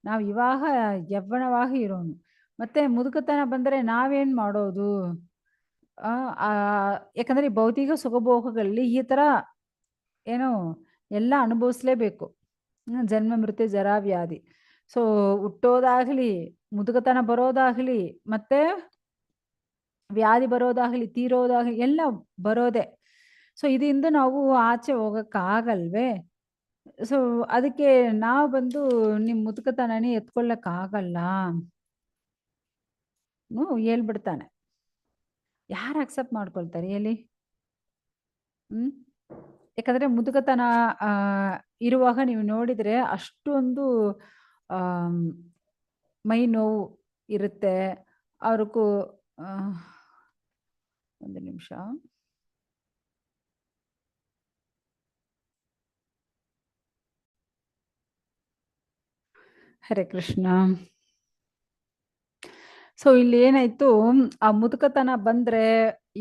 A: ನಾವು ಇವಾಗ ಯವ್ವನವಾಗಿ ಇರೋನು, ಮತ್ತೆ ಮುದುಕತನ ಬಂದರೆ ನಾವೇನ್ ಮಾಡೋದು? ಯಾಕಂದ್ರೆ ಈ ಭೌತಿಕ ಸುಖಭೋಗಗಳಲ್ಲಿ ಈ ತರ ಏನೋ ಎಲ್ಲ ಅನುಭವಿಸ್ಲೇಬೇಕು, ಜನ್ಮ ಮೃತ್ಯು ಜರಾ ವ್ಯಾಧಿ. ಸೊ ಹುಟ್ಟೋದಾಗ್ಲಿ, ಮುದುಕತನ ಬರೋದಾಗ್ಲಿ, ಮತ್ತೆ ವ್ಯಾಧಿ ಬರೋದಾಗ್ಲಿ, ತೀರೋದಾಗ್ಲಿ ಎಲ್ಲ ಬರೋದೆ. ಸೊ ಇದರಿಂದ ನಾವು ಆಚೆ ಹೋಗಕ್ಕಾಗಲ್ವೇ. ಸೊ ಅದಕ್ಕೆ ನಾವು ಬಂದು ನಿಮ್ಮ ಮುದುಕತನನೇ ಎತ್ಕೊಳ್ಳಕ್ಕಾಗಲ್ಲ ಹೇಳ್ಬಿಡ್ತಾನೆ. ಯಾರು ಅಕ್ಸೆಪ್ಟ್ ಮಾಡ್ಕೊಳ್ತಾರೆ ಹೇಳಿ? ಯಾಕಂದ್ರೆ ಮುದುಕತನ ಇರುವಾಗ ನೀವು ನೋಡಿದ್ರೆ ಅಷ್ಟೊಂದು ಮೈ ನೋವು ಇರುತ್ತೆ ಅವ್ರಿಗೂ. ಒಂದು ನಿಮಿಷ. ಹರೇ ಕೃಷ್ಣ. ಸೊ ಇಲ್ಲಿ ಏನಾಯ್ತು, ಆ ಮುದುಕತನ ಬಂದ್ರೆ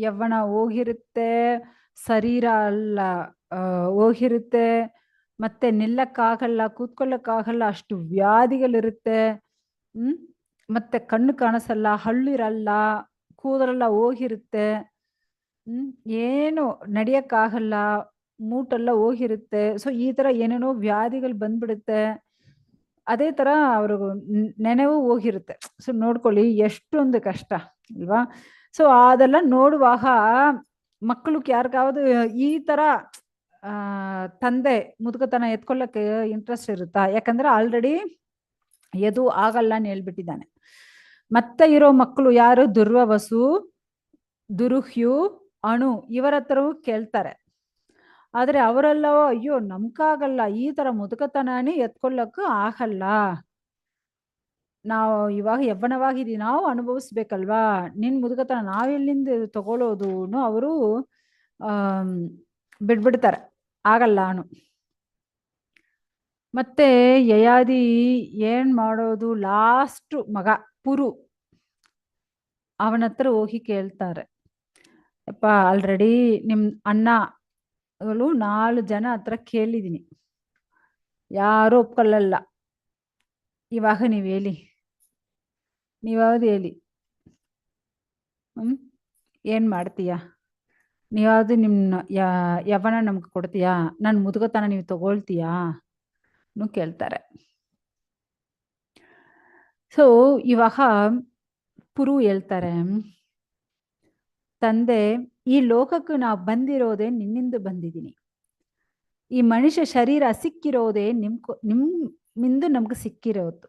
A: ಯವ್ವನ ಹೋಗಿರುತ್ತೆ, ಶರೀರ ಎಲ್ಲ ಹೋಗಿರುತ್ತೆ, ಮತ್ತೆ ನಿಲ್ಲಕ್ಕಾಗಲ್ಲ, ಕೂತ್ಕೊಳ್ಳಕ್ಕಾಗಲ್ಲ, ಅಷ್ಟು ವ್ಯಾಧಿಗಳಿರುತ್ತೆ. ಮತ್ತೆ ಕಣ್ಣು ಕಾಣಿಸಲ್ಲ, ಹಳ್ಳಿರಲ್ಲ, ಕೂದಲೆಲ್ಲ ಹೋಗಿರುತ್ತೆ, ಏನು ನಡಿಯಕ್ಕಾಗಲ್ಲ, ಮೂಟೆಲ್ಲ ಹೋಗಿರುತ್ತೆ. ಸೊ ಈ ತರ ಏನೇನೋ ವ್ಯಾಧಿಗಳು ಬಂದ್ಬಿಡುತ್ತೆ. ಅದೇ ತರ ಅವ್ರಿಗೂ ನೆನವು ಹೋಗಿರುತ್ತೆ. ಸೊ ನೋಡ್ಕೊಳ್ಳಿ ಎಷ್ಟೊಂದು ಕಷ್ಟ ಅಲ್ವಾ. ಸೊ ಅದೆಲ್ಲ ನೋಡುವಾಗ ಮಕ್ಕಳಿಗೆ ಯಾರಿಗಾவது ಈ ತರ ತಂದೆ ಮುದುಕತನ ಎತ್ಕೊಳ್ಳಕ್ಕೆ ಇಂಟ್ರೆಸ್ಟ್ ಇರುತ್ತಾ? ಯಾಕಂದ್ರೆ ಆಲ್ರೆಡಿ ಯದು ಆಗಲ್ಲ ಅಂತ ಹೇಳ್ಬಿಟ್ಟಿದ್ದಾನೆ. ಮತ್ತೆ ಇರೋ ಮಕ್ಕಳು ಯಾರು, ದುರ್ವಸು, ದುರುಹ್ಯು, ಅಣು ಇವರ ಹತ್ರವೂ ಕೇಳ್ತಾರೆ. ಆದ್ರೆ ಅವರೆಲ್ಲವೋ ಅಯ್ಯೋ ನಮ್ಕಾಗಲ್ಲ, ಈ ತರ ಮುದುಕತನಾನೇ ಎತ್ಕೊಳ್ಳಕ್ಕೂ ಆಗಲ್ಲ, ನಾವು ಇವಾಗ ಯವ್ವನವಾಗಿದ್ದೀವಿ, ನಾವು ಅನುಭವಿಸ್ಬೇಕಲ್ವಾ, ನಿನ್ ಮುದುಕತನ ನಾವೆಲ್ಲಿಂದ ತಗೊಳ್ಳೋದು ಅವರು ಆಮ್, ಬಿಡ್ಬಿಡ್ತಾರೆ, ಆಗಲ್ಲ ಅನು. ಮತ್ತೆ ಯಯಾದಿ ಏನ್ ಮಾಡೋದು, ಲಾಸ್ಟ್ ಮಗ ಪುರು ಅವನ ಹತ್ರ ಹೋಗಿ ಕೇಳ್ತಾರೆ, ಅಪ್ಪ ಆಲ್ರೆಡಿ ನಿಮ್ ಅಣ್ಣಗಳು 4 ಜನ ಹತ್ರ ಕೇಳಿದೀನಿ, ಯಾರು ಒಪ್ಕೊಳ್ಳಲ್ಲ, ಇವಾಗ ನೀವ್ ಹೇಳಿ, ನೀವಾவது ಹೇಳಿ, ಏನ್ ಮಾಡ್ತೀಯಾ, ನೀವಾவது ನಿಮ್ನ ಯವ್ವನ ನಮ್ಗೆ ಕೊಡ್ತೀಯಾ, ನನ್ ಮುದುಕತನ ನೀವು ತಗೊಳ್ತೀಯಾ ಕೇಳ್ತಾರೆ. ಸೊ ಇವಾಗ ಪುರು ಹೇಳ್ತಾರೆ, ತಂದೆ ಈ ಲೋಕಕ್ಕೆ ನಾವು ಬಂದಿರೋದೇ ನಿನ್ನಿಂದ ಬಂದಿದ್ದೀನಿ, ಈ ಮನುಷ್ಯ ಶರೀರ ಸಿಕ್ಕಿರೋದೇ ನಿಮ್ಮಿಂದ ನಮ್ಗೆ ಸಿಕ್ಕಿರೋದು.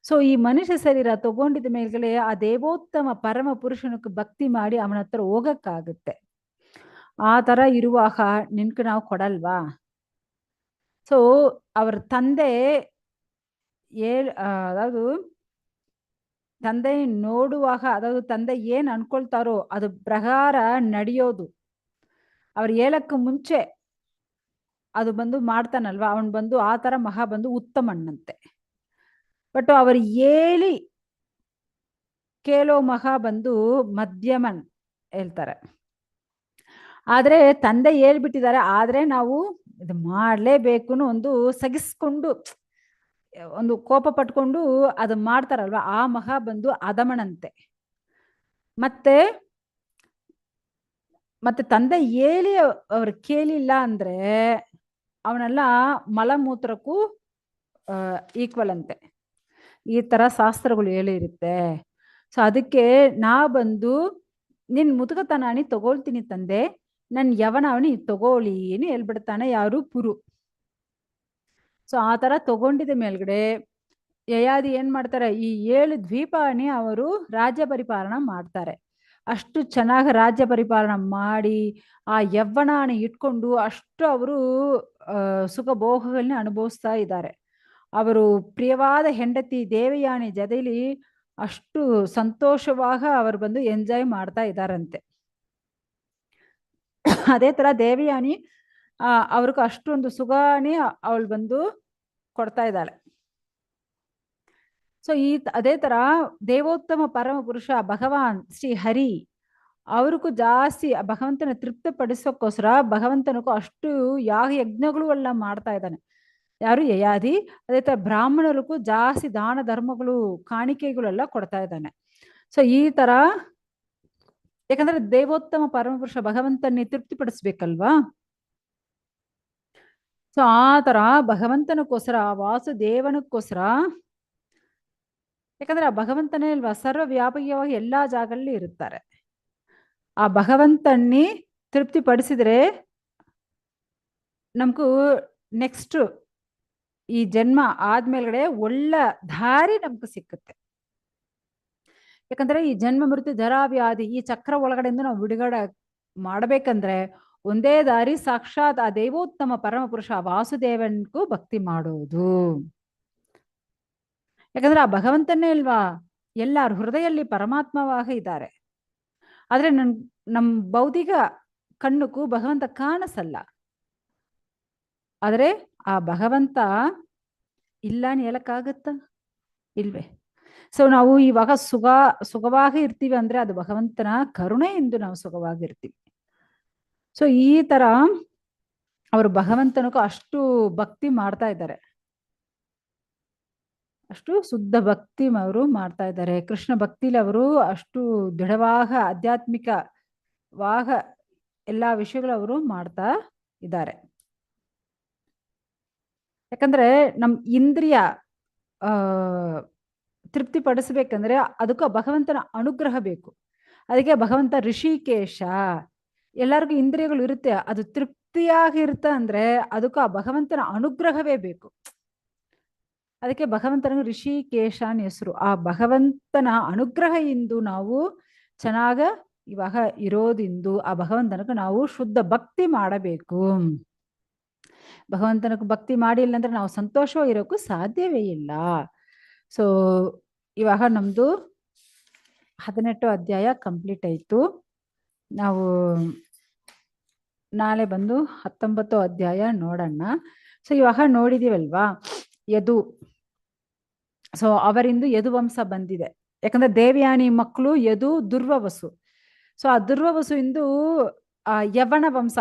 A: ಸೊ ಈ ಮನುಷ್ಯ ಶರೀರ ತಗೊಂಡಿದ ಮೇಲ್ಗಡೆ ಆ ದೇವೋತ್ತಮ ಪರಮ ಪುರುಷನಕ್ಕೆ ಭಕ್ತಿ ಮಾಡಿ ಅವನ ಹತ್ರ ಹೋಗಕ್ಕಾಗುತ್ತೆ. ಆ ತರ ಇರುವಾಗ ನಿನ್ಕ ನಾವು ಕೊಡಲ್ವಾ. ಸೊ ಅವ್ರ ತಂದೆ ಅதாவது ತಂದೆ ನೋಡುವಾಗ, ಅதாவது ತಂದೆ ಏನ್ ಅನ್ಕೊಳ್ತಾರೋ ಅದು ಪ್ರಕಾರ ನಡೆಯೋದು. ಅವ್ರು ಹೇಳಕ್ಕೆ ಮುಂಚೆ ಅದು ಬಂದು ಮಾಡ್ತಾನಲ್ವಾ, ಅವನ್ ಬಂದು ಆ ತರ ಮಹಾ ಬಂದು ಉತ್ತಮಣ್ಣಂತೆ. ಬಟ್ ಅವರು ಹೇಳಿ ಕೇಳೋ ಮಹಾ ಬಂದು ಮಧ್ಯಮನ್ ಹೇಳ್ತಾರೆ. ಆದ್ರೆ ತಂದೆ ಹೇಳ್ಬಿಟ್ಟಿದ್ದಾರೆ, ಆದ್ರೆ ನಾವು ಇದು ಮಾಡ್ಲೇಬೇಕು ಒಂದು ಸಗಿಸ್ಕೊಂಡು ಒಂದು ಕೋಪ ಪಟ್ಕೊಂಡು ಅದು ಮಾಡ್ತಾರಲ್ವಾ, ಆ ಮಹಾ ಬಂದು ಅದಮಣಂತೆ. ಮತ್ತೆ ತಂದೆ ಹೇಳಿ ಅವ್ರು ಕೇಳಿಲ್ಲ ಅಂದ್ರೆ ಅವನೆಲ್ಲ ಮಲಮೂತ್ರಕ್ಕೂ ಈಕ್ವಲ್ ಅಂತೆ. ಈ ತರ ಶಾಸ್ತ್ರಗಳು ಹೇಳಿರುತ್ತೆ. ಸೊ ಅದಕ್ಕೆ ನಾ ಬಂದು ನಿನ್ ಮುದುಕತನಾನಿ ತಗೊಳ್ತೀನಿ ತಂದೆ, ನನ್ ಯವನವನಿ ತಗೊಳ್ಳಿ ಏನು ಹೇಳ್ಬಿಡ್ತಾನೆ ಯಾರು ಪುರು. ಸೊ ಆ ತರ ತಗೊಂಡಿದ ಮೇಲ್ಗಡೆ ಯಯಾದಿ ಏನ್ ಮಾಡ್ತಾರೆ, ಈ 7 ದ್ವೀಪನಿ ಅವರು ರಾಜ್ಯ ಪರಿಪಾಲನ ಮಾಡ್ತಾರೆ. ಅಷ್ಟು ಚೆನ್ನಾಗಿ ರಾಜ್ಯ ಪರಿಪಾಲನ ಮಾಡಿ ಆ ಯವ್ವನಾನ ಇಟ್ಕೊಂಡು ಅಷ್ಟು ಅವರು ಸುಖ ಭೋಗಗಳನ್ನ ಅನುಭವಿಸ್ತಾ ಇದ್ದಾರೆ. ಅವರು ಪ್ರಿಯವಾದ ಹೆಂಡತಿ ದೇವಯಾನಿ ಜೊತೆಲಿ ಅಷ್ಟು ಸಂತೋಷವಾಗ ಅವರು ಬಂದು ಎಂಜಾಯ್ ಮಾಡ್ತಾ ಇದ್ದಾರಂತೆ. ಅದೇ ತರ ದೇವಯಾನಿ ಅವ್ರಿಗೂ ಅಷ್ಟೊಂದು ಸುಖಾನೇ ಅವಳು ಬಂದು ಕೊಡ್ತಾ ಇದ್ದಾಳೆ. ಸೊ ಅದೇ ತರ ದೇವೋತ್ತಮ ಪರಮ ಪುರುಷ ಭಗವಾನ್ ಶ್ರೀ ಹರಿ ಅವ್ರಿಗೂ ಜಾಸ್ತಿ ಭಗವಂತನ ತೃಪ್ತಿಪಡಿಸೋಕ್ಕೋಸ್ಕರ ಭಗವಂತನಿಗೂ ಅಷ್ಟು ಯಜ್ಞಗಳು ಎಲ್ಲ ಮಾಡ್ತಾ ಇದ್ದಾನೆ ಯಾರು, ಯಯಾದಿ. ಅದೇ ತರ ಬ್ರಾಹ್ಮಣರಿಗೂ ಜಾಸ್ತಿ ದಾನ ಧರ್ಮಗಳು ಕಾಣಿಕೆಗಳೆಲ್ಲ ಕೊಡ್ತಾ ಇದ್ದಾನೆ. ಸೊ ಈ ತರ ಯಾಕಂದ್ರೆ ದೇವೋತ್ತಮ ಪರಮಪುರುಷ ಭಗವಂತನೇ ತೃಪ್ತಿಪಡಿಸ್ಬೇಕಲ್ವಾ. ಸೊ ಆ ತರ ಭಗವಂತನಕ್ಕೋಸ್ಕರ ವಾಸುದೇವನಕ್ಕೋಸ್ಕರ, ಯಾಕಂದ್ರೆ ಆ ಭಗವಂತನೇ ಅಲ್ವಾ ಸರ್ವವ್ಯಾಪಕವಾಗಿ ಎಲ್ಲಾ ಜಾಗಗಳಲ್ಲಿ ಇರುತ್ತಾರೆ. ಆ ಭಗವಂತನ್ನೇ ತೃಪ್ತಿಪಡಿಸಿದ್ರೆ ನಮಗೂ ನೆಕ್ಸ್ಟ್ ಈ ಜನ್ಮ ಆದ್ಮೇಲ್ಗಡೆ ಒಳ್ಳೆ ದಾರಿ ನಮ್ಗೆ ಸಿಕ್ಕುತ್ತೆ. ಯಾಕಂದ್ರೆ ಈ ಜನ್ಮ ಮೃತ್ಯು ಜರಾವ್ಯಾಧಿ ಈ ಚಕ್ರ ಒಳಗಡೆಯಿಂದ ನಾವು ಬಿಡುಗಡೆ ಮಾಡ್ಬೇಕಂದ್ರೆ ಒಂದೇ ದಾರಿ, ಸಾಕ್ಷಾತ್ ಆ ದೇವೋತ್ತಮ ಪರಮಪುರುಷ ವಾಸುದೇವನ್ಗೂ ಭಕ್ತಿ ಮಾಡೋದು. ಯಾಕಂದ್ರೆ ಆ ಭಗವಂತನೇ ಅಲ್ವಾ ಎಲ್ಲರ ಹೃದಯಲ್ಲಿ ಪರಮಾತ್ಮವಾಗ ಇದ್ದಾರೆ. ಆದ್ರೆ ನಮ್ ಭೌತಿಕ ಕಣ್ಣಕ್ಕೂ ಭಗವಂತ ಕಾಣಿಸಲ್ಲ. ಆದ್ರೆ ಆ ಭಗವಂತ ಇಲ್ಲ ಹೇಳಕ್ಕಾಗತ್ತ, ಇಲ್ವೇ. ಸೊ ನಾವು ಇವಾಗ ಸುಖವಾಗಿ ಇರ್ತೀವಿ ಅಂದ್ರೆ ಅದು ಭಗವಂತನ ಕರುಣೆ ಎಂದು ನಾವು ಸುಖವಾಗಿರ್ತೀವಿ. ಸೊ ಈ ತರ ಅವರು ಭಗವಂತನಿಗೂ ಅಷ್ಟು ಭಕ್ತಿ ಮಾಡ್ತಾ ಇದ್ದಾರೆ, ಅಷ್ಟು ಶುದ್ಧ ಭಕ್ತಿ ಅವರು ಮಾಡ್ತಾ ಇದ್ದಾರೆ. ಕೃಷ್ಣ ಭಕ್ತಿಲಿ ಅವರು ಅಷ್ಟು ದೃಢವಾಗ ಆಧ್ಯಾತ್ಮಿಕವಾಗ ಎಲ್ಲಾ ವಿಷಯಗಳು ಅವರು ಮಾಡ್ತಾ ಇದ್ದಾರೆ. ಯಾಕಂದ್ರೆ ನಮ್ ಇಂದ್ರಿಯ ತೃಪ್ತಿ ಪಡಿಸ್ಬೇಕಂದ್ರೆ ಅದಕ್ಕೂ ಭಗವಂತನ ಅನುಗ್ರಹ ಬೇಕು. ಅದಕ್ಕೆ ಭಗವಂತ ಋಷಿಕೇಶ, ಎಲ್ಲರಿಗೂ ಇಂದ್ರಿಯಗಳು ಇರುತ್ತೆ, ಅದು ತೃಪ್ತಿಯಾಗಿರುತ್ತೆ ಅಂದ್ರೆ ಅದಕ್ಕೂ ಆ ಭಗವಂತನ ಅನುಗ್ರಹವೇ ಬೇಕು. ಅದಕ್ಕೆ ಭಗವಂತನಿಗೆ ಋಷಿಕೇಶ ಹೆಸರು. ಆ ಭಗವಂತನ ಅನುಗ್ರಹ ಇಂದು ನಾವು ಚೆನ್ನಾಗ ಇವಾಗ ಇರೋದಿಂದು ಆ ಭಗವಂತನಿಗೆ ನಾವು ಶುದ್ಧ ಭಕ್ತಿ ಮಾಡಬೇಕು. ಭಗವಂತನಿಗೆ ಭಕ್ತಿ ಮಾಡಿಲ್ಲ ಅಂದ್ರೆ ನಾವು ಸಂತೋಷವೂ ಇರೋಕ್ಕೂ ಸಾಧ್ಯವೇ ಇಲ್ಲ. ಸೊ ಇವಾಗ ನಮ್ದು 18 ಅಧ್ಯಾಯ ಕಂಪ್ಲೀಟ್ ಆಯ್ತು. ನಾವು ನಾಳೆ ಬಂದು 19 ಅಧ್ಯಾಯ ನೋಡೋಣ. ಸೊ ಇವಾಗ ನೋಡಿದೀವಲ್ವಾ ಯದು. ಸೊ ಅವರಿಂದ ಯದುವಂಶ ಬಂದಿದೆ. ಯಾಕಂದ್ರೆ ದೇವಯಾನಿ ಮಕ್ಕಳು ಯದು ದುರ್ವವಸು. ಸೊ ಆ ದುರ್ವವಸುವಿಂದು ಯವನ ವಂಶ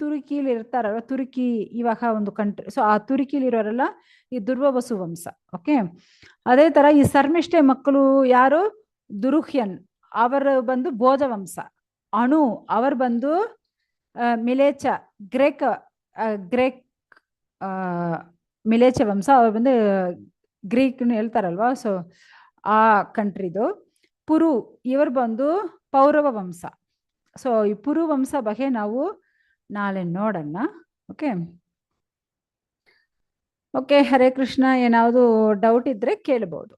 A: ತುರುಕಿಲಿ ಇರ್ತಾರಲ್ಲ, ತುರುಕಿ ಇವಾಗ ಒಂದು ಕಂಟ್ರಿ. ಸೊ ಆ ತುರುಕಿಲಿ ಇರೋರೆಲ್ಲ ಈ ದುರ್ವವಸು ವಂಶ. ಓಕೆ, ಅದೇ ತರ ಈ ಶರ್ಮಿಷ್ಠೆ ಮಕ್ಕಳು ಯಾರು, ದುರುಹ್ಯನ್, ಅವರು ಬಂದು ಭೋಜ ವಂಶ. ಅಣು ಅವರು ಬಂದು ಮಿಲೇಚ ಗ್ರೇಕ್ ಮಿಲೇಚ ವಂಶ. ಅವ್ರು ಬಂದು ಗ್ರೀಕ್ನು ಹೇಳ್ತಾರಲ್ವಾ, ಸೊ ಆ ಕಂಟ್ರಿದು. ಪುರು ಇವರು ಬಂದು ಪೌರವ ವಂಶ. ಸೊ ಈ ಪುರು ವಂಶ ಬಗ್ಗೆ ನಾವು ನಾಳೆ ನೋಡೋಣ. Okay okay, Hare Krishna. ಏನಾವುದು doubt ಇದ್ರೆ ಕೇಳ್ಬೋದು.